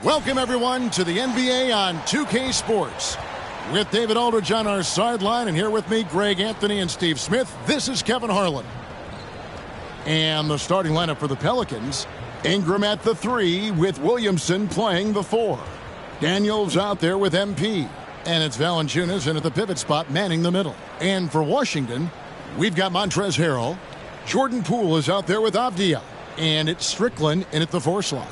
Welcome, everyone, to the NBA on 2K Sports. With David Aldridge on our sideline, and here with me, Greg Anthony and Steve Smith, this is Kevin Harlan. And the starting lineup for the Pelicans, Ingram at the 3 with Williamson playing the 4. Daniels out there with MP. And it's Valanciunas in at the pivot spot manning the middle. And for Washington, we've got Montrezl Harrell. Jordan Poole is out there with Avdia. And it's Strickland in at the 4 slot.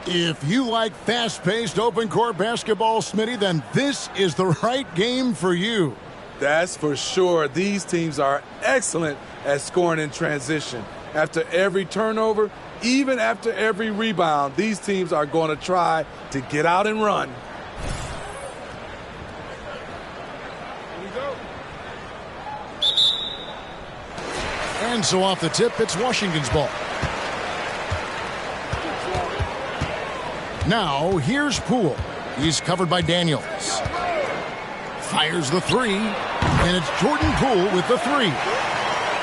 If you like fast-paced open-court basketball, Smitty, then this is the right game for you. That's for sure. These teams are excellent at scoring in transition. After every turnover, even after every rebound, these teams are going to try to get out and run. And so off the tip, it's Washington's ball. Now, here's Poole. He's covered by Daniels. Fires the 3, and it's Jordan Poole with the 3.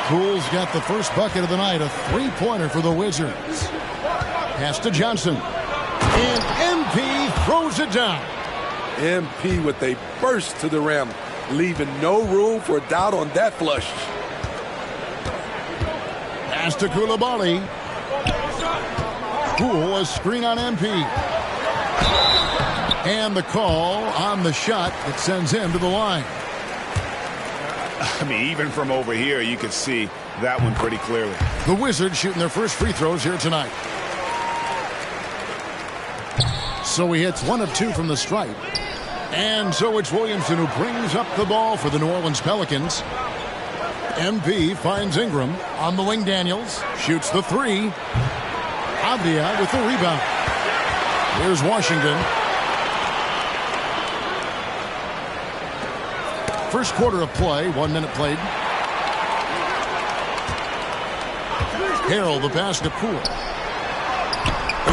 Poole's got the first bucket of the night, a three-pointer for the Wizards. Pass to Johnson. And MP throws it down. MP with a burst to the rim, leaving no room for doubt on that flush. Pass to Koulibaly. Poole, a screen on MP. And the call on the shot that sends him to the line. I mean, even from over here, you can see that one pretty clearly. The Wizards shooting their first free throws here tonight. So he hits 1 of 2 from the stripe. And so it's Williamson who brings up the ball for the New Orleans Pelicans. MP finds Ingram on the wing. Daniels shoots the 3. Avdia with the rebound. Here's Washington. First quarter of play, 1 minute played. Harrell the pass to Poole.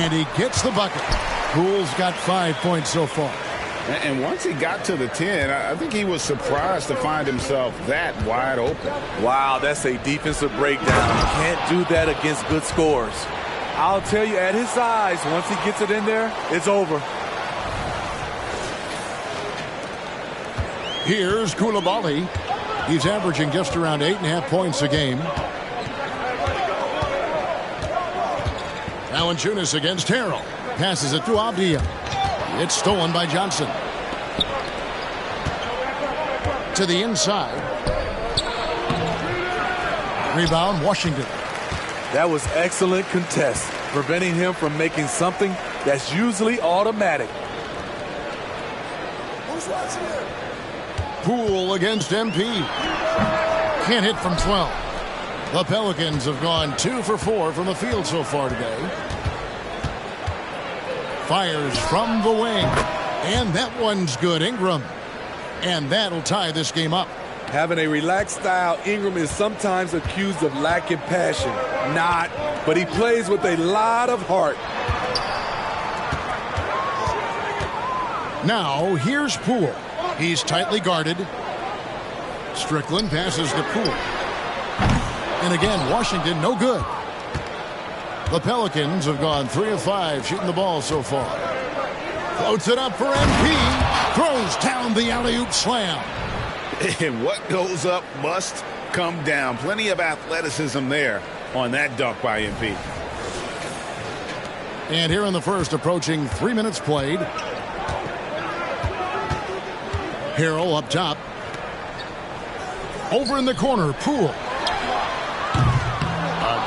And he gets the bucket. Poole's got 5 points so far. And once he got to the 10, I think he was surprised to find himself that wide open. Wow, that's a defensive breakdown. You can't do that against good scorers. I'll tell you, at his size, once he gets it in there, it's over. Here's Koulibaly. He's averaging just around 8.5 points a game. Valanciunas against Harrell. Passes it to Avdia. It's stolen by Johnson. To the inside. Rebound, Washington. That was excellent contest, preventing him from making something that's usually automatic. Poole against MP. Can't hit from 12. The Pelicans have gone 2 for 4 from the field so far today. Fires from the wing. And that one's good, Ingram. And that'll tie this game up. Having a relaxed style, Ingram is sometimes accused of lacking passion. Not, but he plays with a lot of heart. Now, here's Poole. He's tightly guarded. Strickland passes to Poole. And again, Washington, no good. The Pelicans have gone 3 of 5 shooting the ball so far. Floats it up for MP. Throws down the alley-oop slam. And what goes up must come down. Plenty of athleticism there on that dunk by MP. And here in the first, approaching 3 minutes played. Harrell up top. Over in the corner, Poole.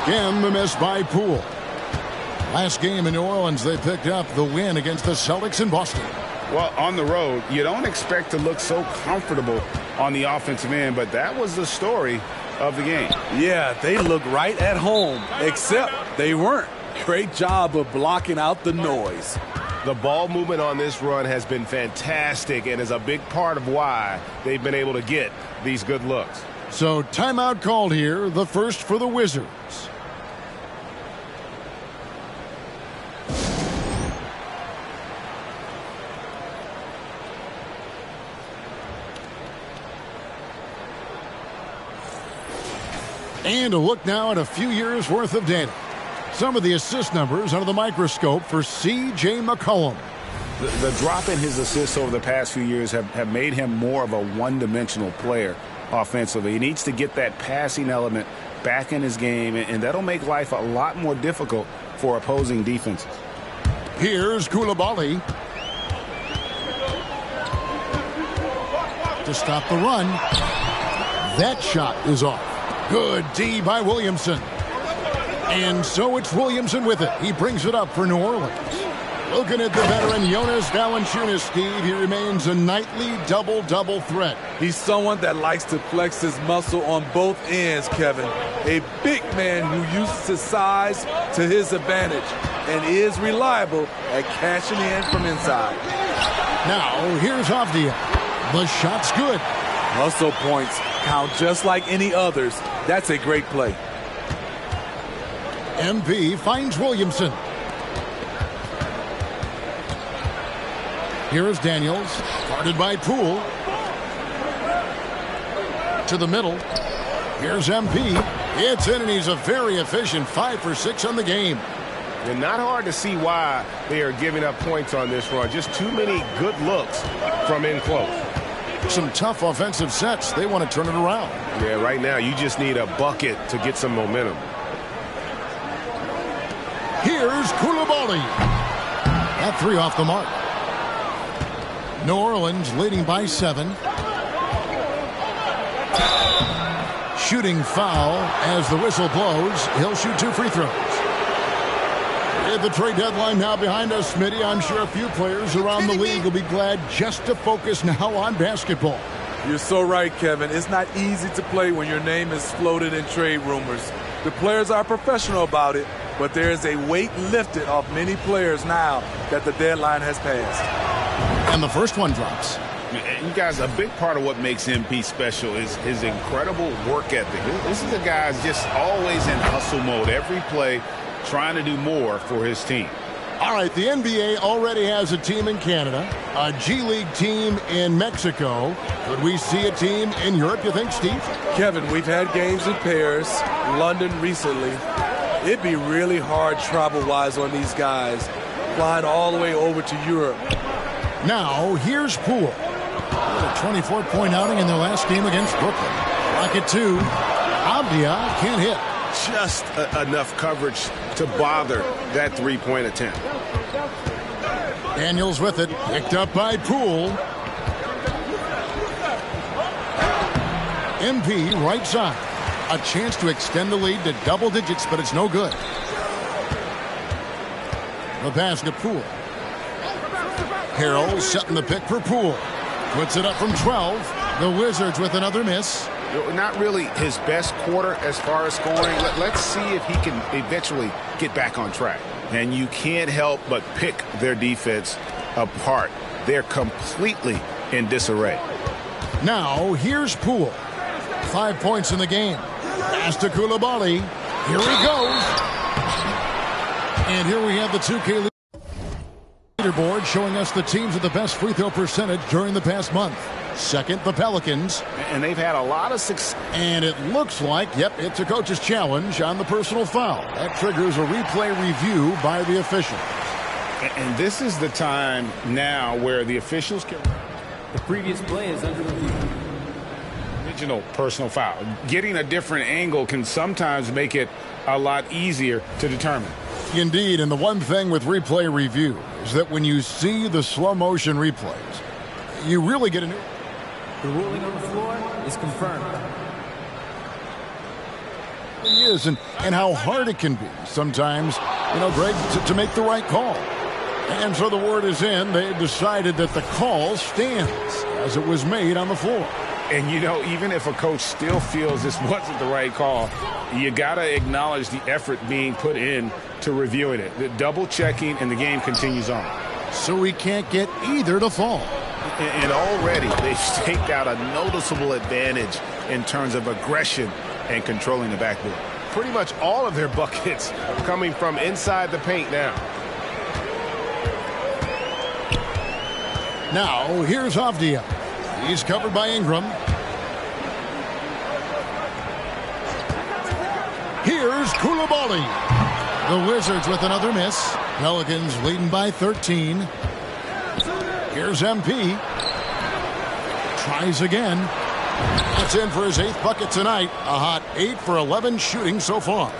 Again, the miss by Poole. Last game in New Orleans, they picked up the win against the Celtics in Boston. Well, on the road, you don't expect to look so comfortable on the offensive end, but that was the story of the game. Yeah, they look right at home, except they weren't. Great job of blocking out the noise. The ball movement on this run has been fantastic and is a big part of why they've been able to get these good looks. So timeout called here, the first for the Wizards. And a look now at a few years worth of data. Some of the assist numbers under the microscope for C.J. McCollum. The drop in his assists over the past few years have made him more of a one-dimensional player offensively. He needs to get that passing element back in his game, and that'll make life a lot more difficult for opposing defenses. Here's Koulibaly to stop the run. That shot is off. Good D by Williamson. And so it's Williamson with it. He brings it up for New Orleans. Looking at the veteran Jonas Valanciunas, Steve, he remains a nightly double-double threat. He's someone that likes to flex his muscle on both ends, Kevin. A big man who uses his size to his advantage and is reliable at cashing in from inside. Now, here's Avdia. The shot's good. Hustle points count just like any others. That's a great play. MP finds Williamson. Here is Daniels, guarded by Poole. To the middle. Here's MP. It's in, and he's a very efficient 5 for 6 on the game. And not hard to see why they are giving up points on this run. Just too many good looks from in close. Some tough offensive sets. They want to turn it around. Yeah, right now you just need a bucket to get some momentum. Here's Koulibaly. That 3 off the mark. New Orleans leading by 7. Shooting foul as the whistle blows. He'll shoot 2 free throws. At the trade deadline now behind us, Smitty, I'm sure a few players around the league will be glad just to focus now on basketball. You're so right, Kevin. It's not easy to play when your name is floated in trade rumors. The players are professional about it, but there is a weight lifted off many players now that the deadline has passed. And the first one drops. You guys, a big part of what makes MP special is his incredible work ethic. This is a guy who's just always in hustle mode. Every play trying to do more for his team. All right, the NBA already has a team in Canada, a G League team in Mexico. Could we see a team in Europe, you think, Steve? Kevin, we've had games in Paris, London recently. It'd be really hard travel-wise on these guys, flying all the way over to Europe. Now, here's Poole. A 24-point outing in their last game against Brooklyn. Rocket 2. Avdia can't hit. Just enough coverage to bother that three-point attempt. Daniels with it. Picked up by Poole. MP right side. A chance to extend the lead to double digits, but it's no good. The basket, Poole. Harrell setting the pick for Poole. Puts it up from 12. The Wizards with another miss. Not really his best quarter as far as scoring. Let's see if he can eventually get back on track. And you can't help but pick their defense apart. They're completely in disarray. Now, here's Poole. 5 points in the game. Pass to Koulibaly. Here he goes. And here we have the 2K leaderboard showing us the teams with the best free throw percentage during the past month. Second, the Pelicans. And they've had a lot of success. And it looks like, yep, it's a coach's challenge on the personal foul. That triggers a replay review by the official. And this is the time now where the officials can... The previous play is under review. Original personal foul. Getting a different angle can sometimes make it a lot easier to determine. Indeed, and the one thing with replay review is that when you see the slow motion replays, you really get a new... The ruling on the floor is confirmed. It is, and how hard it can be sometimes, Greg, to make the right call. And so the word is in. They've decided that the call stands as it was made on the floor. And, even if a coach still feels this wasn't the right call, you got to acknowledge the effort being put in to reviewing it. The double checking, and the game continues on. So we can't get either to fall. And already they've staked out a noticeable advantage in terms of aggression and controlling the backboard. Pretty much all of their buckets coming from inside the paint now. Now, here's Avdia. He's covered by Ingram. Here's Koulibaly. The Wizards with another miss. Pelicans leading by 13. Here's MP. Tries again. That's in for his 8th bucket tonight. A hot 8 for 11 shooting so far.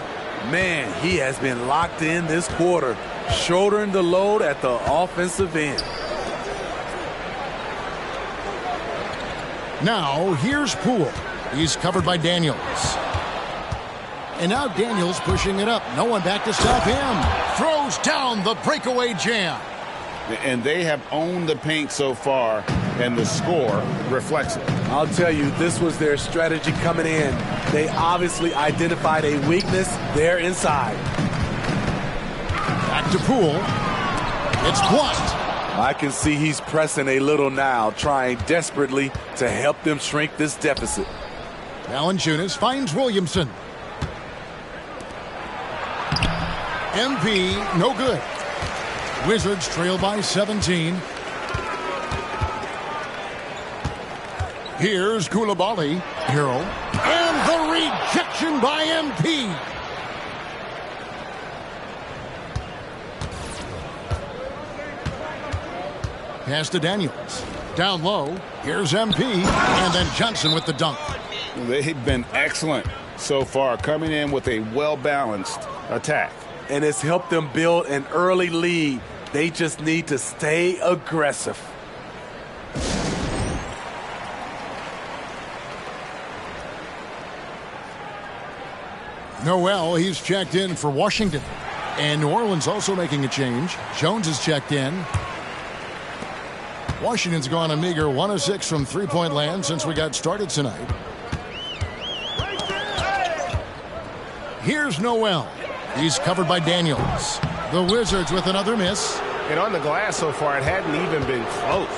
Man, he has been locked in this quarter, shouldering the load at the offensive end. Now, here's Poole. He's covered by Daniels. And now Daniels pushing it up. No one back to stop him. Throws down the breakaway jam. And they have owned the paint so far, and the score reflects it. I'll tell you, this was their strategy coming in. They obviously identified a weakness there inside. Back to Poole. It's blocked. I can see he's pressing a little now, trying desperately to help them shrink this deficit. Valanciunas finds Williamson. MP, no good. Wizards trail by 17. Here's Koulibaly. Hero. And the rejection by MP. Pass to Daniels. Down low. Here's MP. And then Johnson with the dunk. They've been excellent so far, coming in with a well-balanced attack. And it's helped them build an early lead. They just need to stay aggressive. Noel, he's checked in for Washington. And New Orleans also making a change. Jones is checked in. Washington's gone a meager 1 of 6 from three-point land since we got started tonight. Here's Noel. He's covered by Daniels. The Wizards with another miss. And on the glass so far, it hadn't even been close.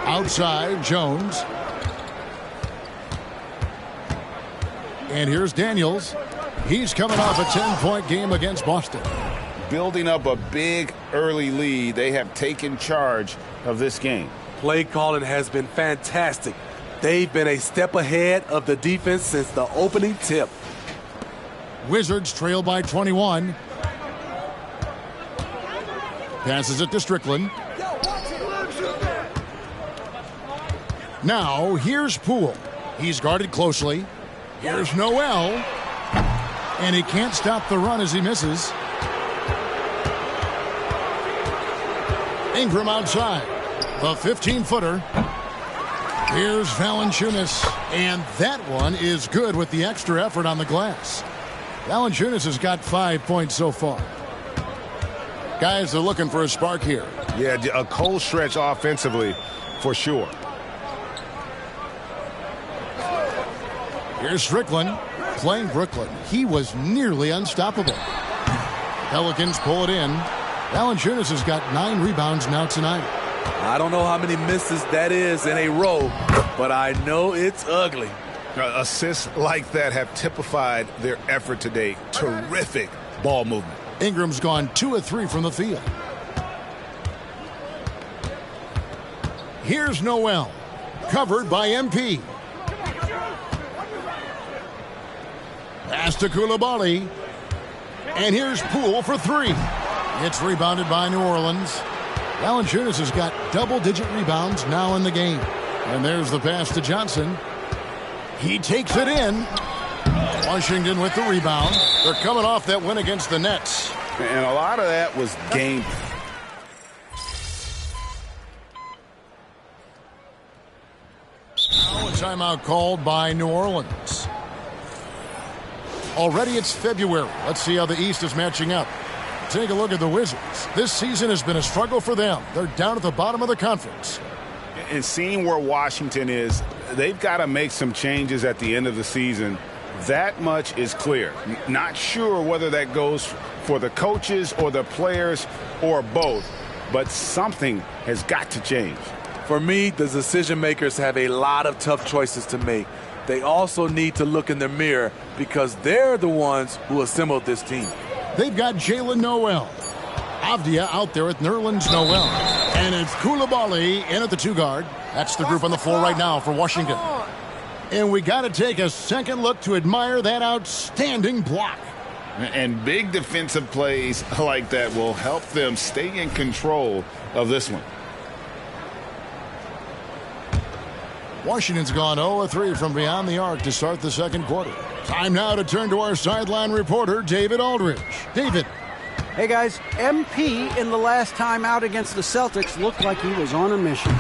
Outside, Jones. And here's Daniels. He's coming off a 10-point game against Boston. Building up a big early lead, they have taken charge of this game. Play calling has been fantastic. They've been a step ahead of the defense since the opening tip. Wizards trail by 21. Passes it to Strickland. Now, here's Poole. He's guarded closely. Here's Noel. And he can't stop the run as he misses. Ingram outside. The 15-footer. Here's Valanciunas. And that one is good with the extra effort on the glass. Valanciunas has got 5 points so far. Guys are looking for a spark here. Yeah, a cold stretch offensively for sure. Here's Strickland playing Brooklyn. He was nearly unstoppable. Pelicans pull it in. Valanciunas has got 9 rebounds now tonight. I don't know how many misses that is in a row, but I know it's ugly. Assists like that have typified their effort today. Terrific ball movement. Ingram's gone 2 of 3 from the field. Here's Noel, covered by MP. Pass to Koulibaly. And here's Poole for 3. It's rebounded by New Orleans. Valanciunas has got double-digit rebounds now in the game. And there's the pass to Johnson. He takes it in. Washington with the rebound. They're coming off that win against the Nets. And a lot of that was game. Now a timeout called by New Orleans. Already it's February. Let's see how the East is matching up. Take a look at the Wizards. This season has been a struggle for them. They're down at the bottom of the conference. And seeing where Washington is, they've got to make some changes at the end of the season. That much is clear. Not sure whether that goes for the coaches or the players or both, but something has got to change. For me, the decision makers have a lot of tough choices to make. They also need to look in the mirror because they're the ones who assembled this team. They've got Jalen Noel. Avdia out there with Nerlens Noel. And it's Koulibaly in at the 2-guard. That's the group on the floor right now for Washington. And we got to take a second look to admire that outstanding block. And big defensive plays like that will help them stay in control of this one. Washington's gone 0-3 from beyond the arc to start the second quarter. Time now to turn to our sideline reporter, David Aldridge. David. Hey, guys. MP in the last time out against the Celtics looked like he was on a mission.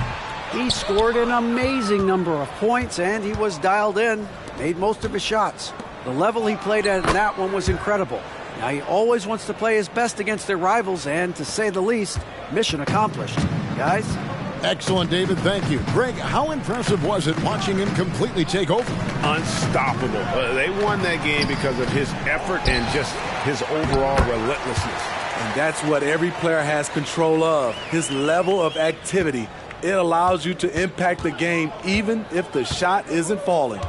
He scored an amazing number of points, and he was dialed in, made most of his shots. The level he played at in that one was incredible. Now, he always wants to play his best against their rivals, and to say the least, mission accomplished. Guys? Excellent, David. Thank you. Greg, how impressive was it watching him completely take over? Unstoppable. They won that game because of his effort and just his overall relentlessness. And that's what every player has control of, his level of activity. It allows you to impact the game even if the shot isn't falling.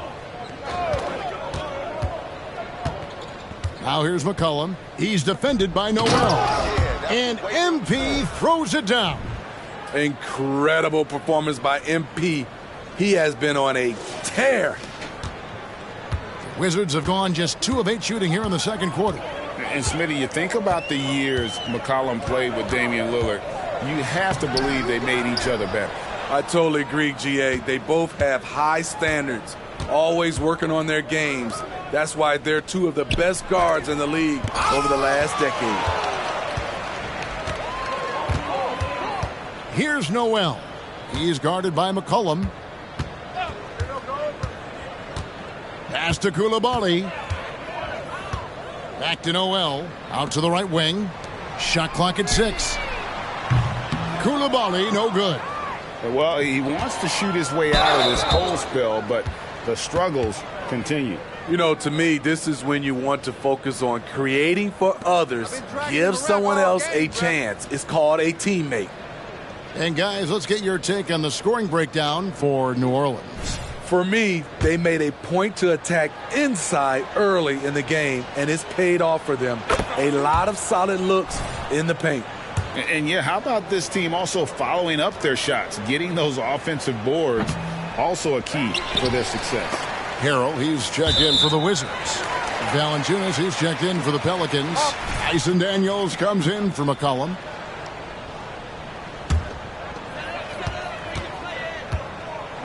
Now here's McCollum. He's defended by Noel. And MP throws it down. Incredible performance by MP. He has been on a tear. Wizards have gone just 2 of 8 shooting here in the second quarter. And Smitty, you think about the years McCollum played with Damian Lillard, you have to believe they made each other better. I totally agree, GA. They both have high standards, always working on their games. That's why they're 2 of the best guards in the league over the last decade. Here's Noel. He's guarded by McCollum. Pass to Coulibaly. Back to Noel. Out to the right wing. Shot clock at 6. Coulibaly, no good. Well, he wants to shoot his way out of this cold spell, but the struggles continue. You know, to me, this is when you want to focus on creating for others. Give someone else a chance. It's called a teammate. And guys, let's get your take on the scoring breakdown for New Orleans. For me, they made a point to attack inside early in the game, and it's paid off for them. A lot of solid looks in the paint. And yeah, how about this team also following up their shots, getting those offensive boards, also a key for their success. Harrell, he's checked in for the Wizards. Valanciunas, he's checked in for the Pelicans. Tyson Daniels comes in for McCollum.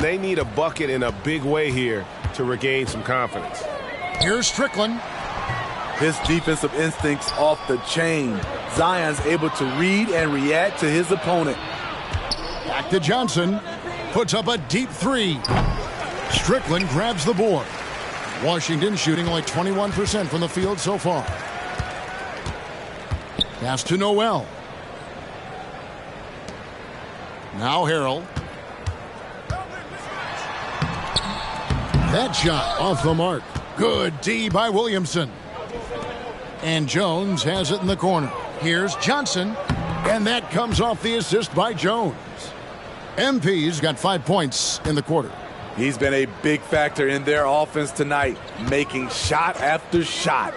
They need a bucket in a big way here to regain some confidence. Here's Strickland. His defensive instincts off the chain. Zion's able to read and react to his opponent. Back to Johnson. Puts up a deep 3. Strickland grabs the board. Washington shooting only 21% from the field so far. Pass to Noel. Now Harrell. That shot off the mark. Good D by Williamson. And Jones has it in the corner. Here's Johnson. And that comes off the assist by Jones. MP's got 5 points in the quarter. He's been a big factor in their offense tonight, making shot after shot.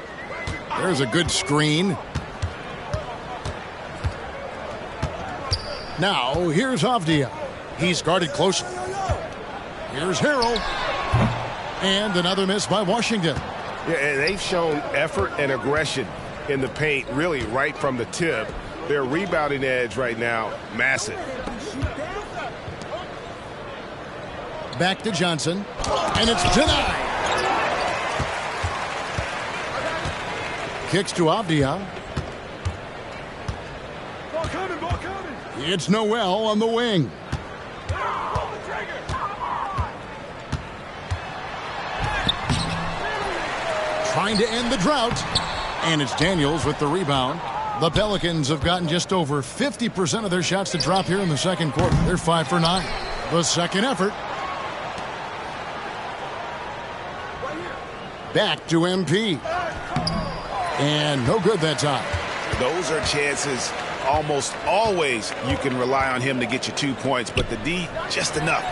There's a good screen. Now, here's Avdia. He's guarded closely. Here's Harrell. And another miss by Washington. Yeah, and they've shown effort and aggression in the paint, really right from the tip. Their rebounding edge right now, massive. Back to Johnson. And it's denied. Kicks to Avdia. It's Noel on the wing. Trying to end the drought. And it's Daniels with the rebound. The Pelicans have gotten just over 50% of their shots to drop here in the second quarter. They're 5 for 9. The second effort. Back to MP. And no good that time. Those are chances almost always you can rely on him to get you 2 points, but the D just enough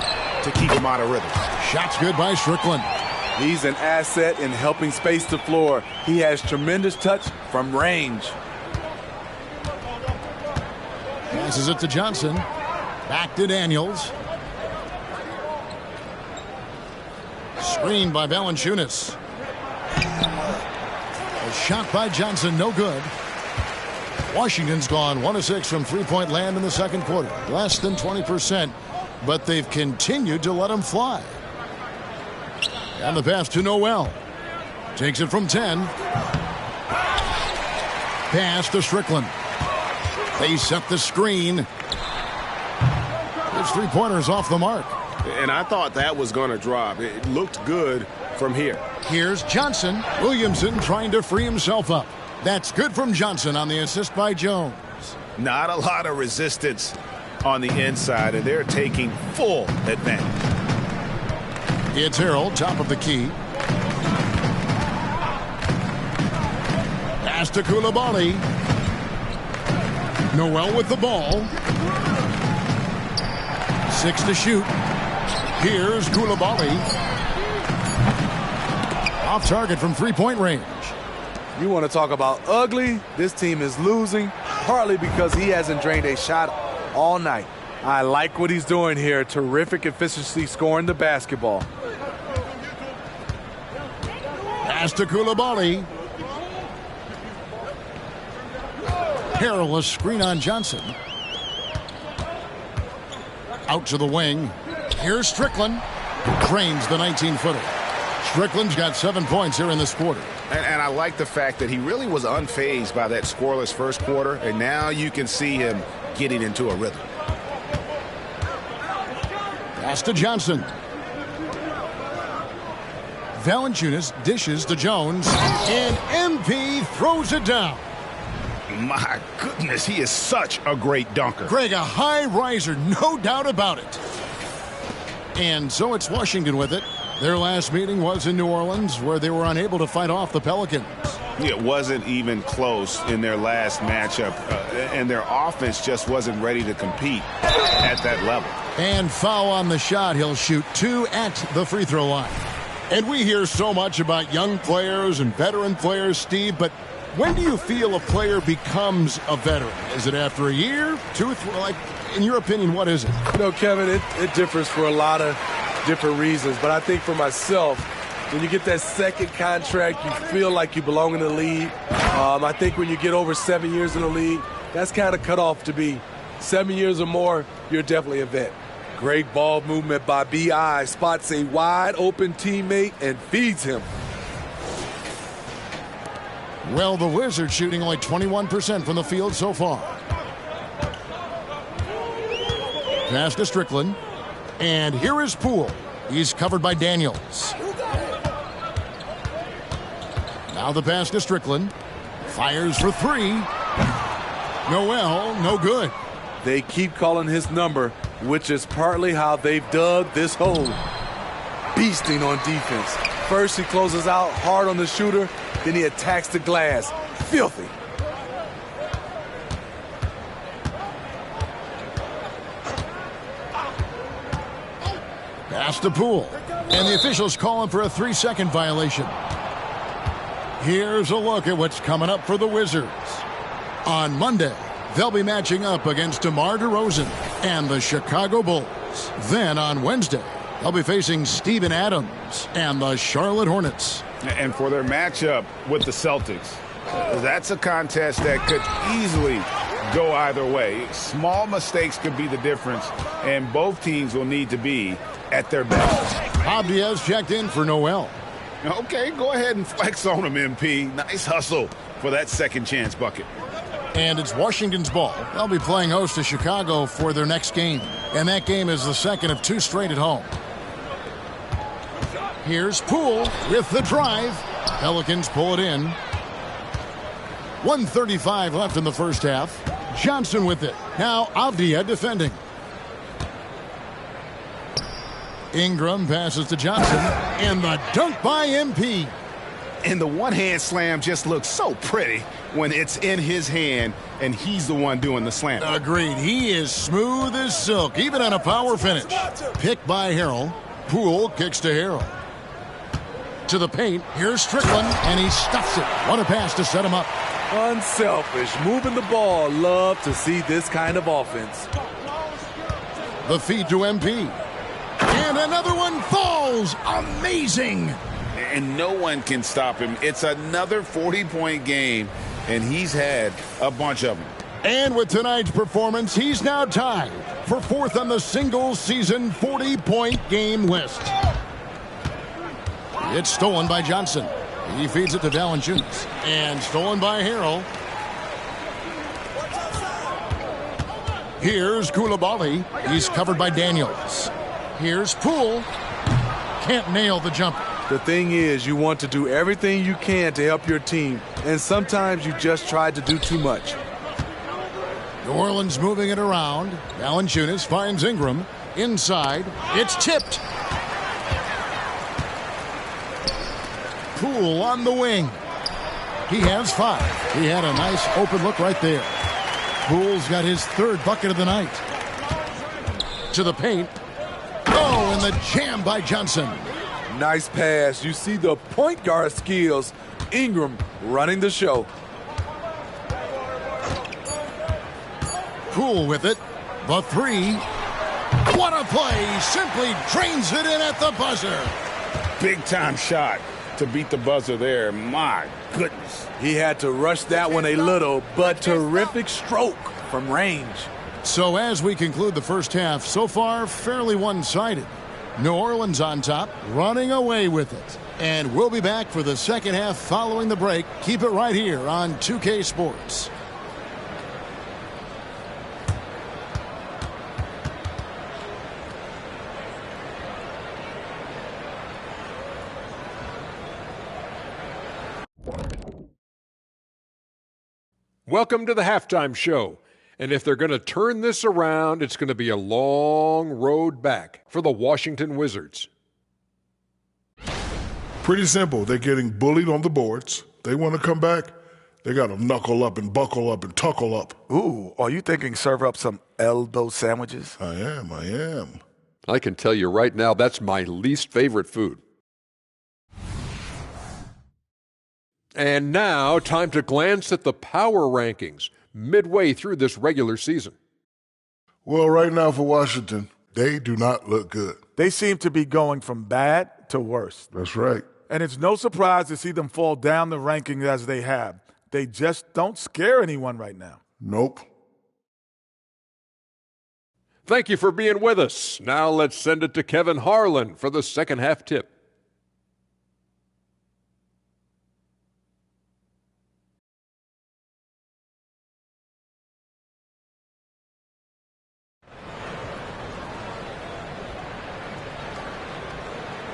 to keep him out of rhythm. Shots good by Strickland. He's an asset in helping space the floor. He has tremendous touch from range. Passes it to Johnson. Back to Daniels. Screened by Valanciunas. A shot by Johnson, no good. Washington's gone 1 of 6 from three-point land in the second quarter. Less than 20%, but they've continued to let them fly. And the pass to Noel. Takes it from 10. Pass to Strickland. They set the screen. His three-pointer's off the mark. And I thought that was going to drop. It looked good from here. Here's Johnson. Williamson trying to free himself up. That's good from Johnson on the assist by Jones. Not a lot of resistance on the inside, and they're taking full advantage. It's Harold, top of the key. Pass to Koulibaly. Noel with the ball. 6 to shoot. Here's Koulibaly. Off target from three-point range. You want to talk about ugly? This team is losing, partly because he hasn't drained a shot all night. I like what he's doing here. Terrific efficiency scoring the basketball. Pass to Koulibaly. Perilous screen on Johnson. Out to the wing. Here's Strickland. Drains the 19-footer. Strickland's got 7 points here in this quarter. And I like the fact that he really was unfazed by that scoreless first quarter, and now you can see him getting into a rhythm. Pass to Johnson. Valanciunas dishes to Jones, and MP throws it down. My goodness, he is such a great dunker. Greg, a high riser, no doubt about it. And so it's Washington with it. Their last meeting was in New Orleans, where they were unable to fight off the Pelicans. It wasn't even close in their last matchup, and their offense just wasn't ready to compete at that level. And foul on the shot. He'll shoot 2 at the free throw line. And we hear so much about young players and veteran players, Steve, but when do you feel a player becomes a veteran? Is it after a year, 2, 3? Like, in your opinion, what is it? You know, Kevin, it differs for a lot of different reasons, but I think for myself, when you get that second contract, you feel like you belong in the league. I think when you get over 7 years in the league, that's kind of cut off to be 7 years or more, you're definitely a vet. Great ball movement by B.I. Spots a wide open teammate and feeds him. Well, the Wizards shooting only 21% from the field so far. Pass to Strickland. And here is Poole. He's covered by Daniels. Now the pass to Strickland. Fires for 3. Noel, no good. They keep calling his number, which is partly how they've dug this hole. Beasting on defense. First he closes out hard on the shooter, then he attacks the glass. Filthy. Pass to Poole. And the officials calling for a 3-second violation. Here's a look at what's coming up for the Wizards. On Monday, they'll be matching up against DeMar DeRozan and the Chicago Bulls. Then on Wednesday, they'll be facing Steven Adams and the Charlotte Hornets. And for their matchup with the Celtics, that's a contest that could easily go either way. Small mistakes could be the difference, and both teams will need to be at their best. Abdiaz checked in for Noel. Okay, go ahead and flex on him, MP. Nice hustle for that second chance bucket. And it's Washington's ball. They'll be playing host to Chicago for their next game. And that game is the second of 2 straight at home. Here's Poole with the drive. Pelicans pull it in. 1:35 left in the first half. Johnson with it. Now Avdia defending. Ingram passes to Johnson. And the dunk by MP. And the one-hand slam just looks so pretty when it's in his hand and he's the one doing the slam. Agreed. He is smooth as silk, even on a power finish. Picked by Harrell. Poole kicks to Harrell. To the paint. Here's Strickland, and he stuffs it. What a pass to set him up. Unselfish. Moving the ball. Love to see this kind of offense. The feed to MP. And another one falls. Amazing. and no one can stop him. It's another 40-point game, and he's had a bunch of them. And with tonight's performance, he's now tied for fourth on the single-season 40-point game list. It's stolen by Johnson. He feeds it to Valanciunas. And stolen by Harrell. Here's Koulibaly. He's covered by Daniels. Here's Poole. Can't nail the jumper. The thing is, you want to do everything you can to help your team, and sometimes you just try to do too much. New Orleans moving it around. Valanciunas finds Ingram. Inside. It's tipped. Poole on the wing. He has 5. He had a nice open look right there. Poole's got his 3rd bucket of the night. To the paint. Oh, and the jam by Johnson. Nice pass. You see the point guard skills. Ingram running the show. Poole with it. The 3. What a play. Simply drains it in at the buzzer. Big-time shot to beat the buzzer there. My goodness. He had to rush that one a little, but terrific stroke from range. So as we conclude the first half, so far fairly one-sided. New Orleans on top, running away with it. And we'll be back for the second half following the break. Keep it right here on 2K Sports. Welcome to the halftime show. And if they're going to turn this around, it's going to be a long road back for the Washington Wizards. Pretty simple. They're getting bullied on the boards. They want to come back. They got to knuckle up and buckle up and tuckle up. Ooh, are you thinking serve up some elbow sandwiches? I am. I can tell you right now, that's my least favorite food. And now, time to glance at the power rankings midway through this regular season. Well, right now for Washington, they do not look good. They seem to be going from bad to worse. That's right. And it's no surprise to see them fall down the rankings as they have. They just don't scare anyone right now. Nope. Thank you for being with us. Now let's send it to Kevin Harlan for the second half tip.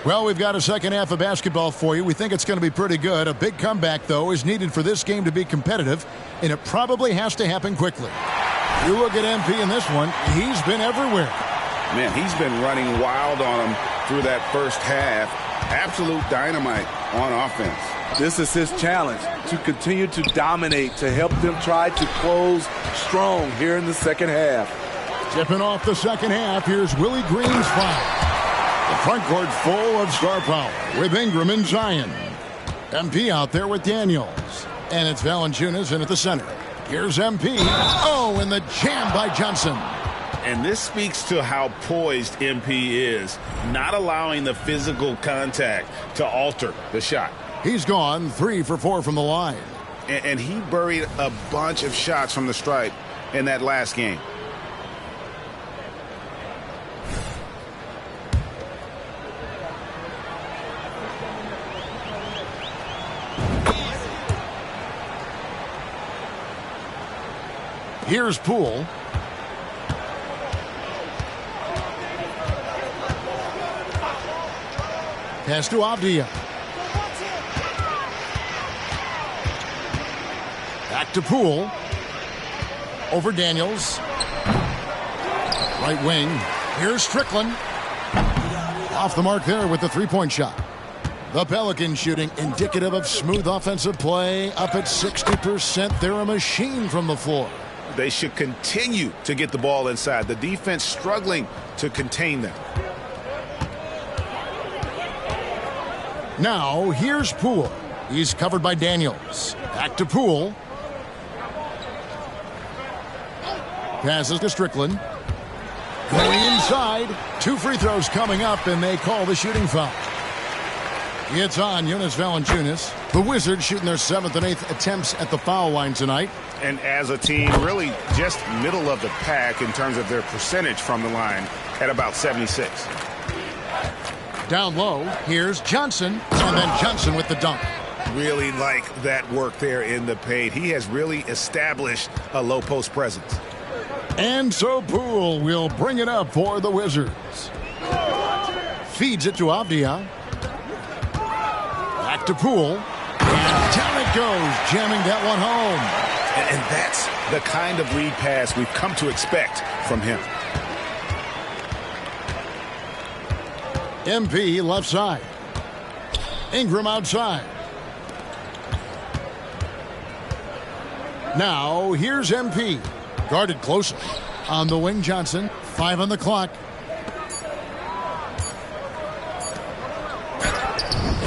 Well, we've got a second half of basketball for you. We think it's going to be pretty good. A big comeback, though, is needed for this game to be competitive, and it probably has to happen quickly. You look at MP in this one, he's been everywhere. Man, he's been running wild on him through that first half. Absolute dynamite on offense. This is his challenge, to continue to dominate, to help them try to close strong here in the second half. Tipping off the second half, here's Willie Green's foul. The front court full of star power with Ingram and Zion. MP out there with Daniels. And it's Valanciunas in at the center. Here's MP. Oh, and the jam by Johnson. And this speaks to how poised MP is, not allowing the physical contact to alter the shot. He's gone 3 for 4 from the line. And he buried a bunch of shots from the stripe in that last game. Here's Poole. Pass to Avdia. Back to Poole. Over Daniels. Right wing. Here's Strickland. Off the mark there with the three-point shot. The Pelicans shooting indicative of smooth offensive play. Up at 60%. They're a machine from the floor. They should continue to get the ball inside. The defense struggling to contain them. Now, here's Poole. He's covered by Daniels. Back to Poole. Passes to Strickland. Going inside. 2 free throws coming up, and they call the shooting foul. It's on Jonas Valanciunas. The Wizards shooting their 7th and 8th attempts at the foul line tonight. And as a team, really just middle of the pack in terms of their percentage from the line at about 76. Down low, here's Johnson, and then Johnson with the dunk. Really like that work there in the paint. He has really established a low post presence. And so Poole will bring it up for the Wizards. Feeds it to Avdia. Back to Poole. And down it goes, jamming that one home. And that's the kind of lead pass we've come to expect from him. MP left side. Ingram outside. Now here's MP. Guarded closely. On the wing, Johnson. 5 on the clock.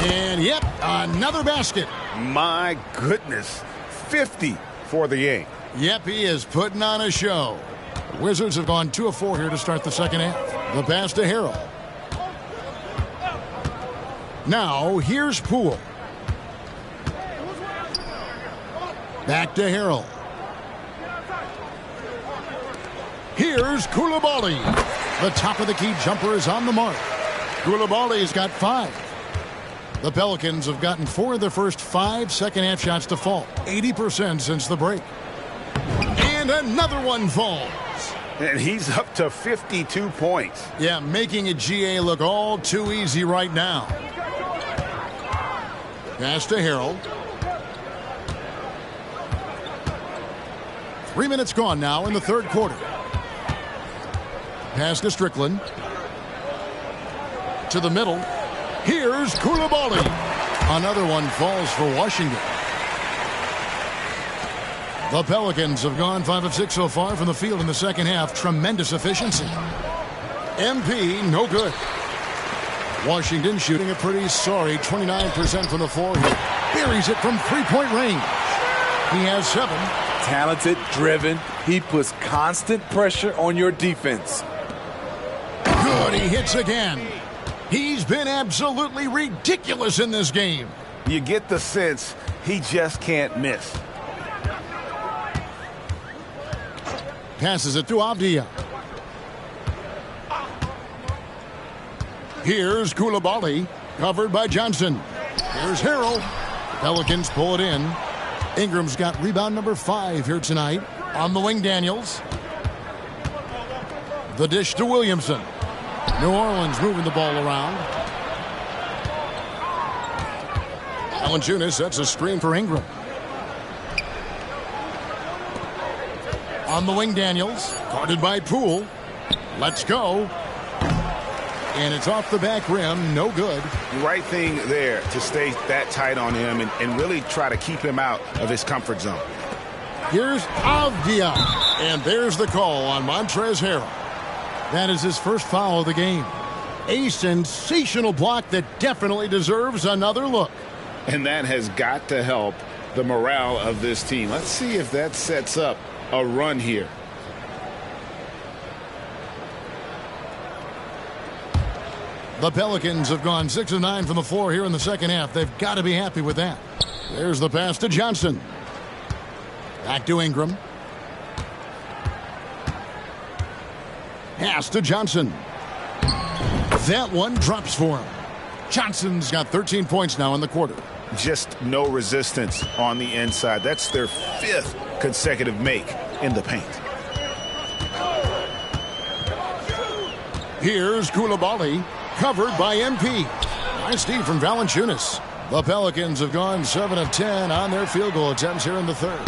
And yep, another basket. My goodness. 50 for the game. Yep, he is putting on a show. The Wizards have gone 2 of 4 here to start the second half. The pass to Harrell. Now, here's Poole. Back to Harrell. Here's Koulibaly. The top of the key jumper is on the mark. Koulibaly's got 5. The Pelicans have gotten 4 of their first 5 second-half shots to fall. 80% since the break. And another one falls. And he's up to 52 points. Yeah, making a GA look all too easy right now. Pass to Harrell. 3 minutes gone now in the third quarter. Pass to Strickland. To the middle. Here's Koulibaly. Another one falls for Washington. The Pelicans have gone 5 of 6 so far from the field in the second half. Tremendous efficiency. MP, no good. Washington shooting a pretty sorry 29% from the floor here. Buries it from three-point range. He has 7. Talented, driven. He puts constant pressure on your defense. Good, he hits again. He's been absolutely ridiculous in this game. You get the sense he just can't miss. Passes it to Avdia. Here's Koulibaly, covered by Johnson. Here's Harrell. The Pelicans pull it in. Ingram's got rebound number 5 here tonight. On the wing, Daniels. The dish to Williamson. New Orleans moving the ball around. Valanciunas sets a screen for Ingram. On the wing, Daniels. Guarded by Poole. Let's go. And it's off the back rim. No good. The right thing there to stay that tight on him and really try to keep him out of his comfort zone. Here's Avdia. And there's the call on Montrezl Harrell. That is his first foul of the game. A sensational block that definitely deserves another look. And that has got to help the morale of this team. Let's see if that sets up a run here. The Pelicans have gone 6 of 9 from the floor here in the second half. They've got to be happy with that. There's the pass to Johnson. Back to Ingram. Pass to Johnson. That one drops for him. Johnson's got 13 points now in the quarter. Just no resistance on the inside. That's their 5th consecutive make in the paint. Here's Koulibaly, covered by MP. Nice steal from Valanciunas. The Pelicans have gone 7 of 10 on their field goal attempts here in the third.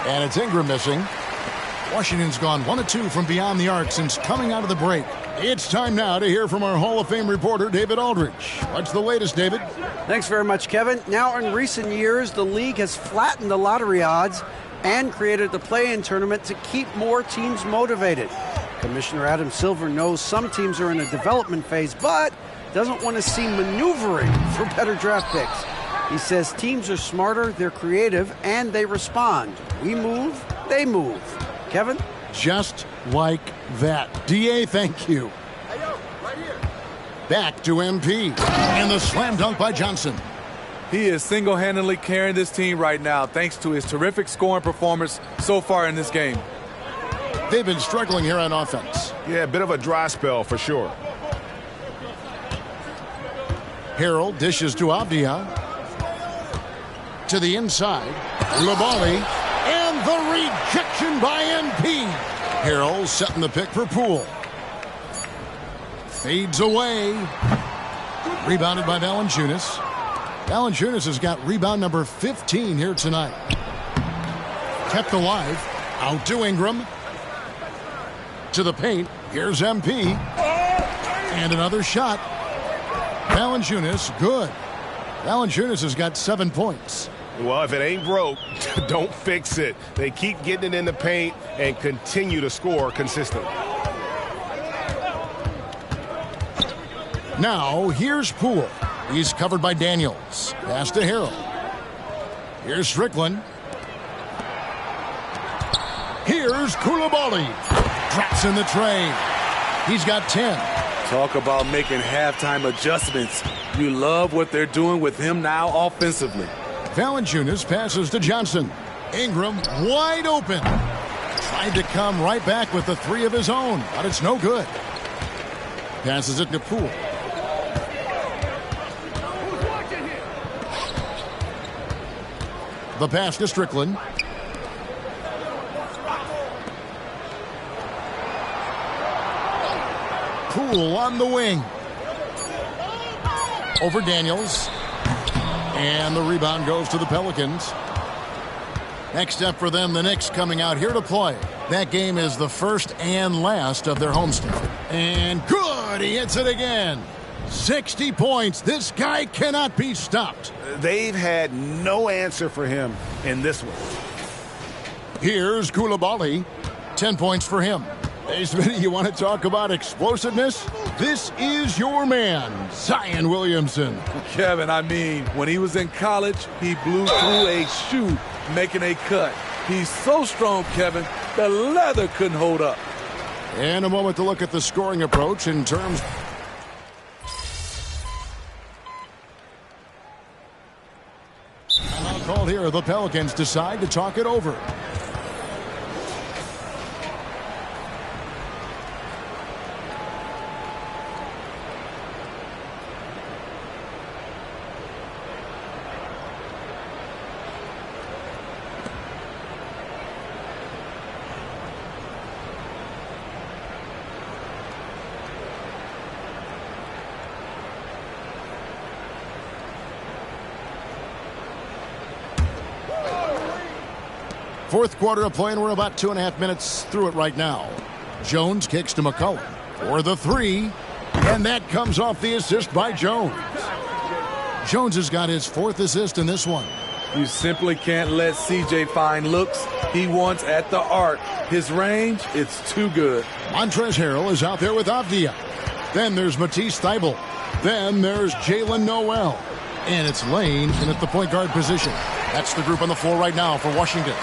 And it's Ingram missing. Washington's gone 1 of 2 from beyond the arc since coming out of the break. It's time now to hear from our Hall of Fame reporter, David Aldridge. What's the latest, David? Thanks very much, Kevin. Now, in recent years, the league has flattened the lottery odds and created the play-in tournament to keep more teams motivated. Commissioner Adam Silver knows some teams are in a development phase, but doesn't want to see maneuvering for better draft picks. He says teams are smarter, they're creative, and they respond. We move, they move. Kevin? Just like that. DA, thank you. Back to MP. And the slam dunk by Johnson. He is single-handedly carrying this team right now thanks to his terrific scoring performance so far in this game. They've been struggling here on offense. Yeah, a bit of a dry spell for sure. Harrell dishes to Avdia. To the inside. Labali. And the rejection by NP. Harrell setting the pick for Poole. Fades away. Rebounded by Valanciunas. Valanciunas has got rebound number 15 here tonight. Kept alive. Out to Ingram. To the paint. Here's MP. And another shot. Valanciunas, good. Valanciunas has got 7 points. Well, if it ain't broke, don't fix it. They keep getting it in the paint and continue to score consistently. Now, here's Poole. He's covered by Daniels. Pass to Harrell. Here's Strickland. Here's Coulibaly. Drops in the tray. He's got 10. Talk about making halftime adjustments. You love what they're doing with him now offensively. Valanciunas passes to Johnson. Ingram wide open. Tried to come right back with the three of his own, but it's no good. Passes it to Poole. The pass to Strickland. Poole on the wing. Over Daniels. And the rebound goes to the Pelicans. Next up for them, the Knicks coming out here to play. That game is the first and last of their homestand. And good, he hits it again. 60 points. This guy cannot be stopped. They've had no answer for him in this one. Here's Coulibaly. 10 points for him. Hey, Smitty, you want to talk about explosiveness? This is your man, Zion Williamson. Kevin, I mean, when he was in college, he blew through a shoe making a cut. He's so strong, Kevin, the leather couldn't hold up. And a moment to look at the scoring approach in terms... Called here, the Pelicans decide to talk it over. Fourth quarter of play, and we're about 2.5 minutes through it right now. Jones kicks to McCollum for the three, and that comes off the assist by Jones. Jones has got his 4th assist in this one. You simply can't let CJ find looks he wants at the arc. His range, it's too good. Montrezl Harrell is out there with Avdia. Then there's Matisse Thybulle. Then there's Jalen Noel. And it's Lane in at the point guard position. That's the group on the floor right now for Washington.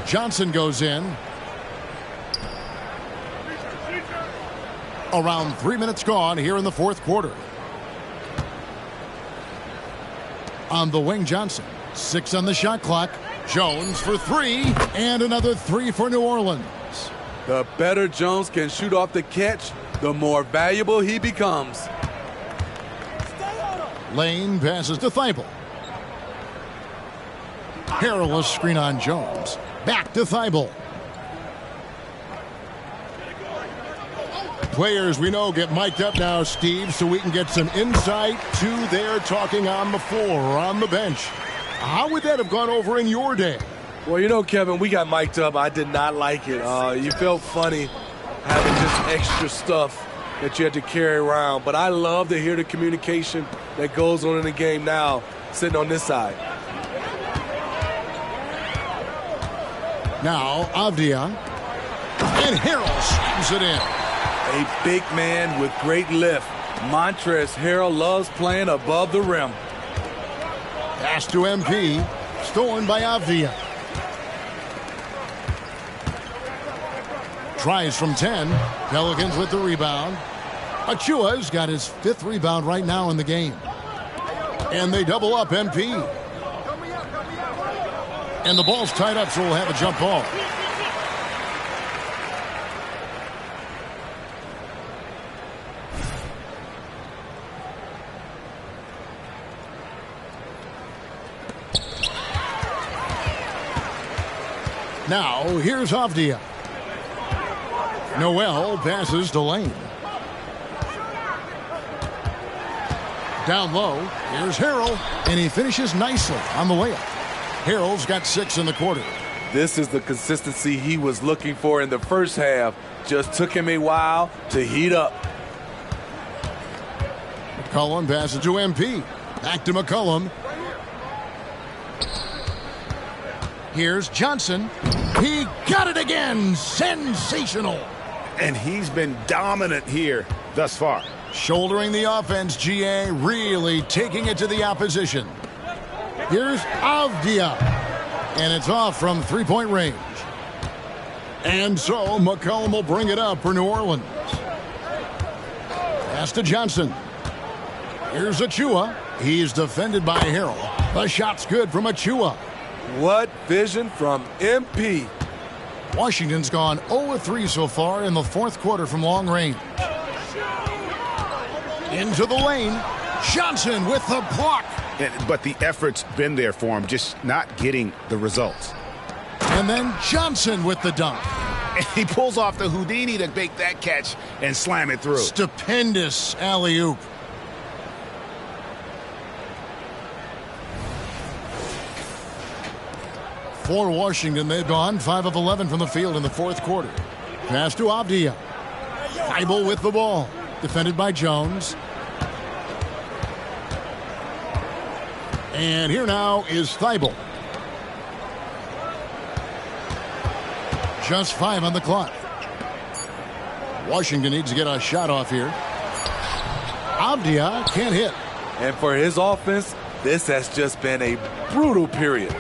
Johnson goes in. Around 3 minutes gone here in the fourth quarter. On the wing, Johnson. 6 on the shot clock. Jones for 3. And another 3 for New Orleans. The better Jones can shoot off the catch, the more valuable he becomes. Lane passes to Thybulle. Harrell a screen on Jones. Back to Thybulle. Players we know get mic'd up now, Steve, so we can get some insight to their talking on the floor or on the bench. How would that have gone over in your day? Well, you know, Kevin, we got mic'd up. I did not like it. You felt funny having just extra stuff that you had to carry around. But I love to hear the communication that goes on in the game now, sitting on this side. Now, Avdia. And Harrell slams it in. A big man with great lift. Montrezl Harrell loves playing above the rim. Pass to MP. Stolen by Avdia. Tries from 10. Pelicans with the rebound. Achua's got his 5th rebound right now in the game. And they double up MP. And the ball's tied up, so we'll have a jump ball. Now, here's Avdia. Noel passes to Lane. Down low, here's Harrell, and he finishes nicely on the layup. Harrell's got 6 in the quarter. This is the consistency he was looking for in the first half. Just took him a while to heat up. McCollum passes to MP. Back to McCollum. Here's Johnson. He got it again. Sensational. And he's been dominant here thus far. Shouldering the offense, GA really taking it to the opposition. Here's Avdia. And it's off from 3-point range. And so McCollum will bring it up for New Orleans. Pass to Johnson. Here's Achua. He's defended by Harrell. The shot's good from Achua. What vision from MP. Washington's gone 0-3 so far in the 4th quarter from long range. Into the lane. Johnson with the block. But the effort's been there for him, just not getting the results. And then Johnson with the dunk. And he pulls off the Houdini to make that catch and slam it through. Stupendous alley-oop. For Washington, they've gone 5 of 11 from the field in the 4th quarter. Pass to Avdia. Thibault with the ball. Defended by Jones. And here now is Thibault. Just 5 on the clock. Washington needs to get a shot off here. Avdia can't hit. And for his offense, this has just been a brutal period.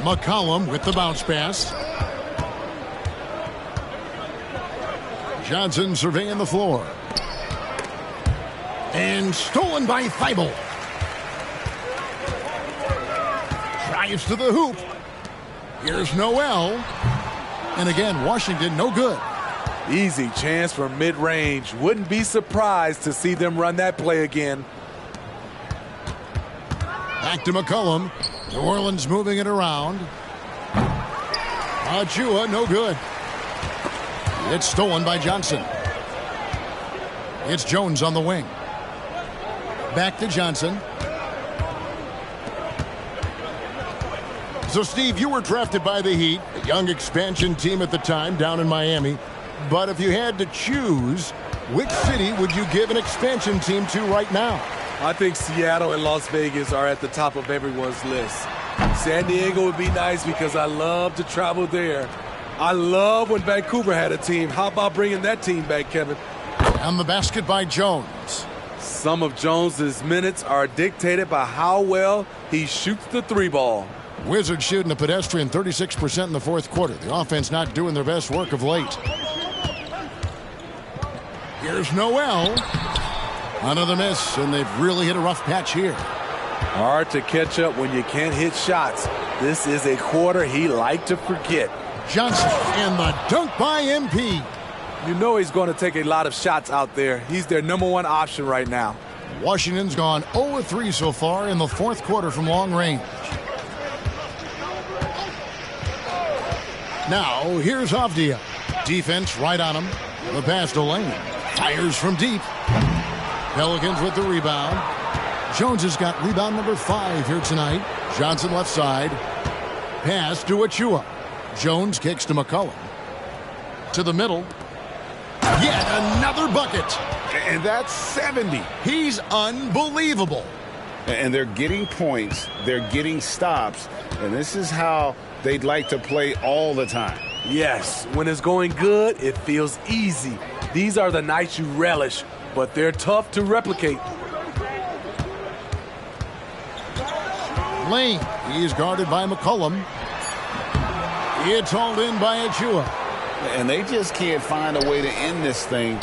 McCollum with the bounce pass. Johnson surveying the floor. And stolen by Thibault. Drives to the hoop. Here's Noel. And again, Washington no good. Easy chance from mid-range. Wouldn't be surprised to see them run that play again. Back to McCollum. New Orleans moving it around. Achua, no good. It's stolen by Johnson. It's Jones on the wing. Back to Johnson. So, Steve, you were drafted by the Heat, a young expansion team at the time down in Miami. But if you had to choose, which city would you give an expansion team to right now? I think Seattle and Las Vegas are at the top of everyone's list. San Diego would be nice because I love to travel there. I love when Vancouver had a team. How about bringing that team back, Kevin? And the basket by Jones. Some of Jones's minutes are dictated by how well he shoots the 3-ball. Wizards shooting a pedestrian 36% in the 4th quarter. The offense not doing their best work of late. Here's Noel. Another miss, and they've really hit a rough patch here. Hard to catch up when you can't hit shots. This is a quarter he liked to forget. Johnson and the dunk by MP. You know he's going to take a lot of shots out there. He's their #1 option right now. Washington's gone 0-3 so far in the 4th quarter from long range. Now, here's Avdia. Defense right on him. The pass to Lane. Fires from deep. Pelicans with the rebound. Jones has got rebound number 5 here tonight. Johnson left side. Pass to Achua. Jones kicks to McCollum. To the middle. Yet another bucket. And that's 70. He's unbelievable. And they're getting points. They're getting stops. And this is how they'd like to play all the time. Yes, when it's going good, it feels easy. These are the nights you relish, but they're tough to replicate. Lane, he's guarded by McCollum. It's hauled in by Achua. And they just can't find a way to end this thing.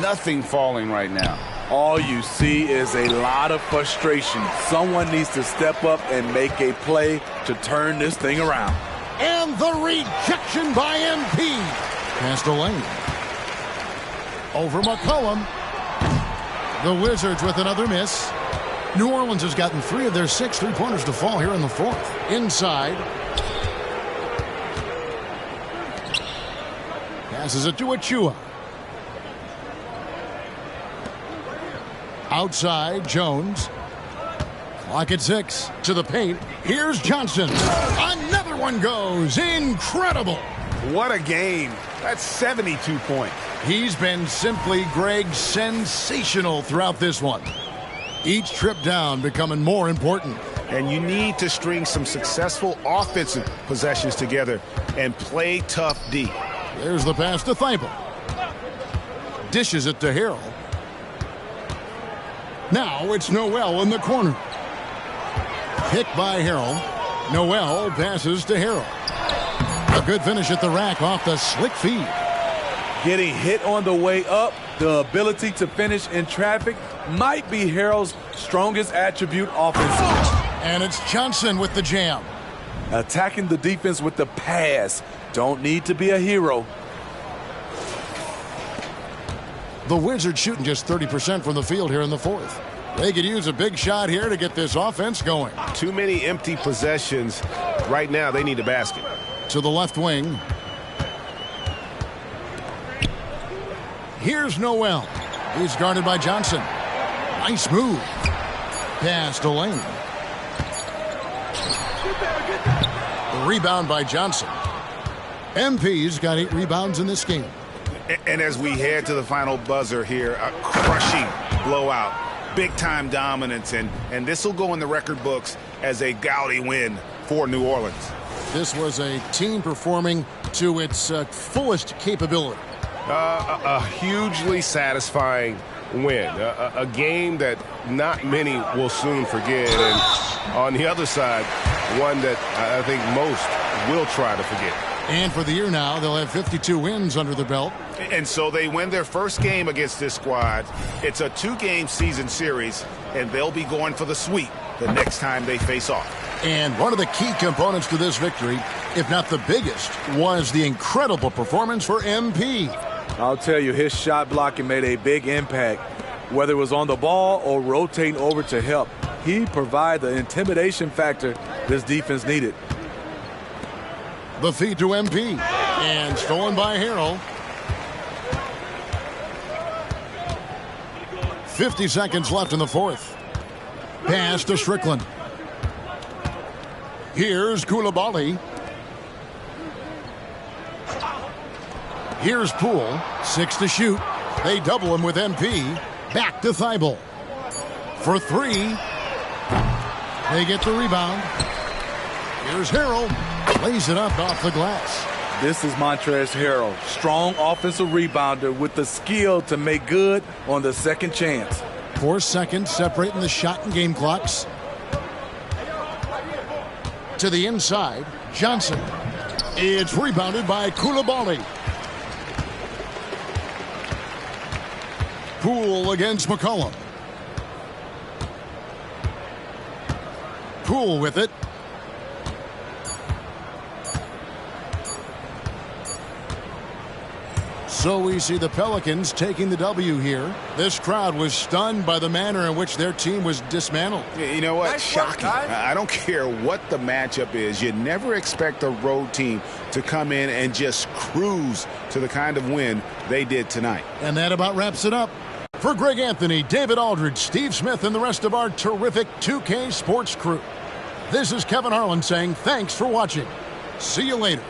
Nothing falling right now. All you see is a lot of frustration. Someone needs to step up and make a play to turn this thing around. And the rejection by MP. Pass to Lane. Over McCollum. The Wizards with another miss. New Orleans has gotten 3 of their 6 3-pointers to fall here in the 4th. Inside. Passes it to Achua. Outside, Jones. Clock at 6. To the paint. Here's Johnson. Another one goes. Incredible. What a game. That's 72 points. He's been simply, Greg, sensational throughout this one. Each trip down becoming more important. And you need to string some successful offensive possessions together and play tough D. There's the pass to Thibault. Dishes it to Harrell. Now it's Noel in the corner. Picked by Harrell. Noel passes to Harrell. A good finish at the rack off the slick feed. Getting hit on the way up, the ability to finish in traffic might be Harrell's strongest attribute offensively. And it's Johnson with the jam. Attacking the defense with the pass. Don't need to be a hero. The Wizards shooting just 30% from the field here in the 4th. They could use a big shot here to get this offense going. Too many empty possessions. Right now, they need a basket. To the left wing. Here's Noel. He's guarded by Johnson. Nice move. Pass to Lane. The rebound by Johnson. MP's got 8 rebounds in this game. And as we head to the final buzzer here, a crushing blowout, big-time dominance, and this will go in the record books as a gaudy win for New Orleans. This was a team performing to its fullest capability. A hugely satisfying win. A game that not many will soon forget. And on the other side, one that I think most will try to forget. And for the year now, they'll have 52 wins under their belt. And so they win their first game against this squad. It's a 2-game season series, and they'll be going for the sweep the next time they face off. And one of the key components to this victory, if not the biggest, was the incredible performance for MP. I'll tell you, his shot blocking made a big impact. Whether it was on the ball or rotating over to help, he provided the intimidation factor this defense needed. The feed to MP. And stolen by Harrell. 50 seconds left in the 4th. Pass to Strickland. Here's Koulibaly. Here's Poole. 6 to shoot. They double him with MP. Back to Thibault. For 3. They get the rebound. Here's Harrell. Lays it up off the glass. This is Montrezl Harrell. Strong offensive rebounder with the skill to make good on the second chance. 4 seconds separating the shot and game clocks. To the inside, Johnson. It's rebounded by Koulibaly. Poole against McCollum. Poole with it. So we see the Pelicans taking the W here. This crowd was stunned by the manner in which their team was dismantled. You know what? Nice Shocking. work, I don't care what the matchup is. You never expect a road team to come in and just cruise to the kind of win they did tonight. And that about wraps it up. For Greg Anthony, David Aldridge, Steve Smith, and the rest of our terrific 2K Sports crew, this is Kevin Harlan saying thanks for watching. See you later.